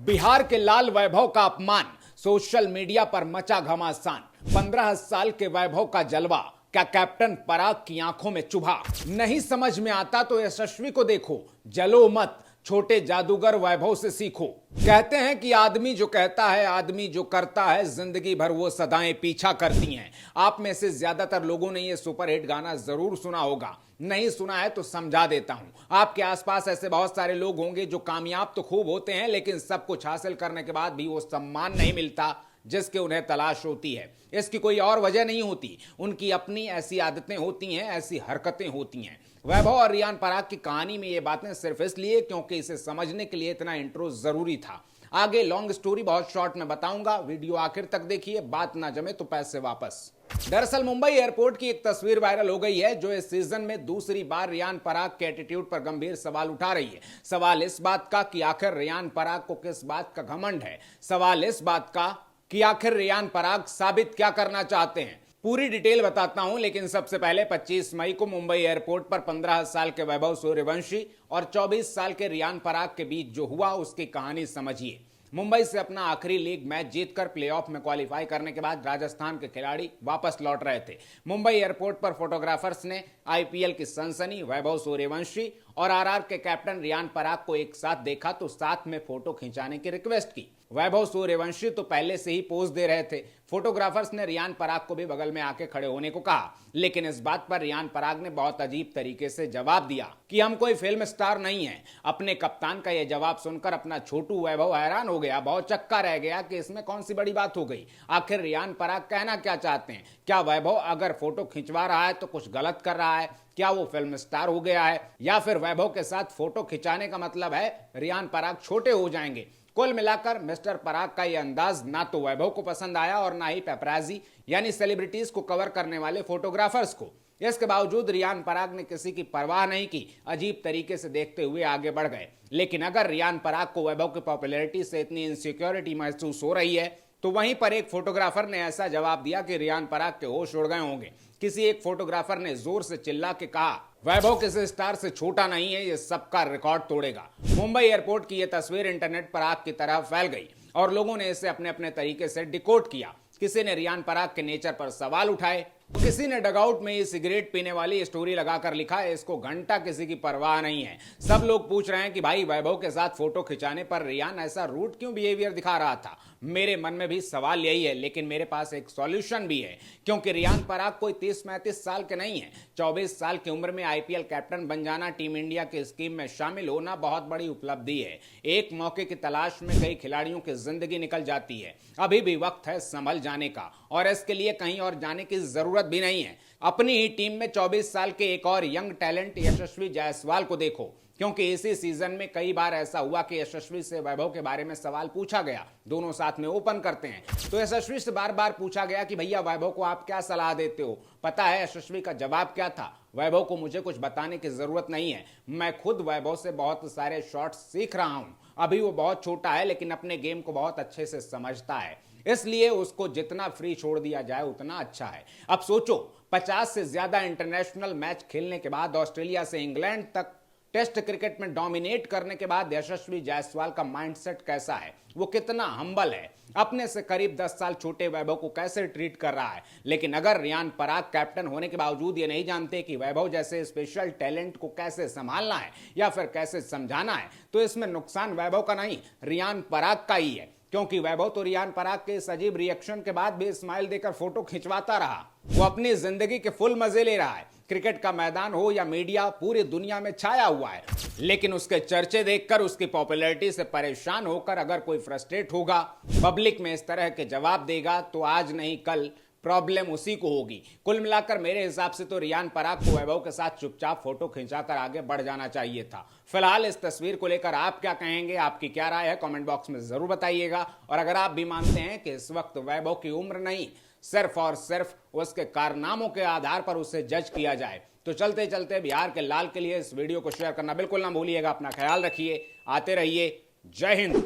बिहार के लाल वैभव का अपमान, सोशल मीडिया पर मचा घमासान। 15 साल के वैभव का जलवा क्या कैप्टन पराग की आंखों में चुभा? नहीं समझ में आता तो यशस्वी को देखो, जलो मत, छोटे जादूगर वैभव से सीखो। कहते हैं कि आदमी जो कहता है, आदमी जो करता है, जिंदगी भर वो सदाएं पीछा करती हैं। आप में से ज्यादातर लोगों ने ये सुपरहिट गाना जरूर सुना होगा। नहीं सुना है तो समझा देता हूं। आपके आसपास ऐसे बहुत सारे लोग होंगे जो कामयाब तो खूब होते हैं, लेकिन सब कुछ हासिल करने के बाद भी वो सम्मान नहीं मिलता जिसकी उन्हें तलाश होती है। इसकी कोई और वजह नहीं होती, उनकी अपनी ऐसी आदतें होती हैं, ऐसी हरकतें होती हैं। वैभव और रियान पराग की कहानी में ये बातें सिर्फ इसलिए क्योंकि इसे समझने के लिए इतना इंट्रो जरूरी था। आगे लॉन्ग स्टोरी बहुत शॉर्ट में बताऊंगा, वीडियो आखिर तक देखिए, बात ना जमे तो पैसे वापस। दरअसल मुंबई एयरपोर्ट की एक तस्वीर वायरल हो गई है जो इस सीजन में दूसरी बार रियान पराग के एटीट्यूड पर गंभीर सवाल उठा रही है। सवाल इस बात का कि आखिर रियान पराग को किस बात का घमंड है। सवाल इस बात का कि आखिर रियान पराग साबित क्या करना चाहते हैं। पूरी डिटेल बताता हूं, लेकिन सबसे पहले 25 मई को मुंबई एयरपोर्ट पर 15 साल के वैभव सूर्यवंशी और 24 साल के रियान पराग के बीच जो हुआ उसकी कहानी समझिए। मुंबई से अपना आखिरी लीग मैच जीतकर प्लेऑफ में क्वालिफाई करने के बाद राजस्थान के खिलाड़ी वापस लौट रहे थे। मुंबई एयरपोर्ट पर फोटोग्राफर्स ने आईपीएल की सनसनी वैभव सूर्यवंशी और आरआर के कैप्टन रियान पराग को एक साथ देखा तो साथ में फोटो खिंचाने की रिक्वेस्ट की। वैभव सूर्यवंशी तो पहले से ही पोज दे रहे थे। फोटोग्राफर्स ने रियान पराग को भी बगल में आके खड़े होने को कहा, लेकिन इस बात पर रियान पराग ने बहुत अजीब तरीके से जवाब दिया कि हम कोई फिल्म स्टार नहीं हैं। अपने कप्तान का यह जवाब सुनकर अपना छोटू वैभव हैरान हो गया, बहुत चक्का रह गया कि इसमें कौन सी बड़ी बात हो गई। आखिर रियान पराग कहना क्या चाहते हैं? क्या वैभव अगर फोटो खिंचवा रहा है तो कुछ गलत कर रहा है? क्या वो फिल्म स्टार हो गया है, या फिर वैभव के साथ फोटो खिंचाने का मतलब है रियान पराग छोटे हो जाएंगे? कुल मिलाकर मिस्टर पराग का यह अंदाज ना तो वैभव को पसंद आया और ना ही पेपराजी यानी सेलिब्रिटीज को कवर करने वाले फोटोग्राफर्स को। इसके बावजूद रियान पराग ने किसी की परवाह नहीं की, अजीब तरीके से देखते हुए आगे बढ़ गए। लेकिन अगर रियान पराग को वैभव की पॉपुलैरिटी से इतनी इनसिक्योरिटी महसूस हो रही है तो वहीं पर एक फोटोग्राफर ने ऐसा जवाब दिया कि रियान पराग के होश उड़ गए होंगे। किसी एक फोटोग्राफर ने जोर से चिल्ला के कहा, वैभव किसी स्टार से छोटा नहीं है, ये सबका रिकॉर्ड तोड़ेगा। मुंबई एयरपोर्ट की यह तस्वीर इंटरनेट पर आग की तरह फैल गई और लोगों ने इसे अपने अपने तरीके से डिकोड किया। किसी ने रियान पराग के नेचर पर सवाल उठाए, किसी ने डगआउट में ये सिगरेट पीने वाली स्टोरी लगाकर लिखा है, इसको घंटा किसी की परवाह नहीं है। सब लोग पूछ रहे हैं कि भाई वैभव के साथ फोटो खिंचाने पर रियान ऐसा रूड क्यों बिहेवियर दिखा रहा था। मेरे मन में भी सवाल यही है, लेकिन मेरे पास एक सॉल्यूशन भी है, क्योंकि रियान पराग कोई 30-35 साल के नहीं है। 24 साल की उम्र में आईपीएल कैप्टन बन जाना, टीम इंडिया के स्कीम में शामिल होना बहुत बड़ी उपलब्धि है। एक मौके की तलाश में कई खिलाड़ियों की जिंदगी निकल जाती है। अभी भी वक्त है संभल जाने का, और इसके लिए कहीं और जाने की जरूरत भी नहीं है। अपनी ही टीम में 24 साल के एक और यंग टैलेंट यशस्वी जायसवाल को देखो, क्योंकि इसी सीजन में कई बार ऐसा हुआ कि यशस्वी से वैभव के बारे में सवाल पूछा गया। दोनों साथ में ओपन करते हैं तो यशस्वी से बार बार पूछा गया कि भैया वैभव को आप क्या सलाह देते हो। पता है यशस्वी का जवाब क्या था? वैभव को मुझे कुछ बताने की जरूरत नहीं है, मैं खुद वैभव से बहुत सारे शॉट्स सीख रहा हूं। अभी वो बहुत छोटा है लेकिन अपने गेम को बहुत अच्छे से समझता है, इसलिए उसको जितना फ्री छोड़ दिया जाए उतना अच्छा है। अब सोचो, 50 से ज्यादा इंटरनेशनल मैच खेलने के बाद, ऑस्ट्रेलिया से इंग्लैंड तक टेस्ट क्रिकेट में डोमिनेट करने के बाद यशस्वी जायसवाल का माइंडसेट कैसा है, वो कितना हम्बल है, अपने से करीब 10 साल छोटे वैभव को कैसे ट्रीट कर रहा है। लेकिन अगर रियान पराग कैप्टन होने के बावजूद ये नहीं जानते कि वैभव जैसे स्पेशल टैलेंट को कैसे संभालना है या फिर कैसे समझाना है, तो इसमें नुकसान वैभव का नहीं, रियान पराग का ही है। क्योंकि वैभव तो रियान पराग के इस अजीब रिएक्शन के बाद भी स्माइल देकर फोटो खिंचवाता रहा। वो अपनी जिंदगी के फुल मजे ले रहा है। क्रिकेट का मैदान हो या मीडिया, पूरी दुनिया में छाया हुआ है। लेकिन उसके चर्चे देखकर, उसकी पॉपुलैरिटी से परेशान होकर अगर कोई फ्रस्ट्रेट होगा, पब्लिक में इस तरह के जवाब देगा, तो आज नहीं कल प्रॉब्लम उसी को होगी। कुल मिलाकर मेरे हिसाब से तो रियान पराग को वैभव के साथ चुपचाप फोटो खिंचाकर आगे बढ़ जाना चाहिए था। फिलहाल इस तस्वीर को लेकर आप क्या कहेंगे, आपकी क्या राय है, कमेंट बॉक्स में जरूर बताइएगा। और अगर आप भी मानते हैं कि इस वक्त वैभव की उम्र नहीं, सिर्फ और सिर्फ उसके कारनामों के आधार पर उसे जज किया जाए, तो चलते चलते बिहार के लाल के लिए इस वीडियो को शेयर करना बिल्कुल ना भूलिएगा। अपना ख्याल रखिए, आते रहिए। जय हिंद।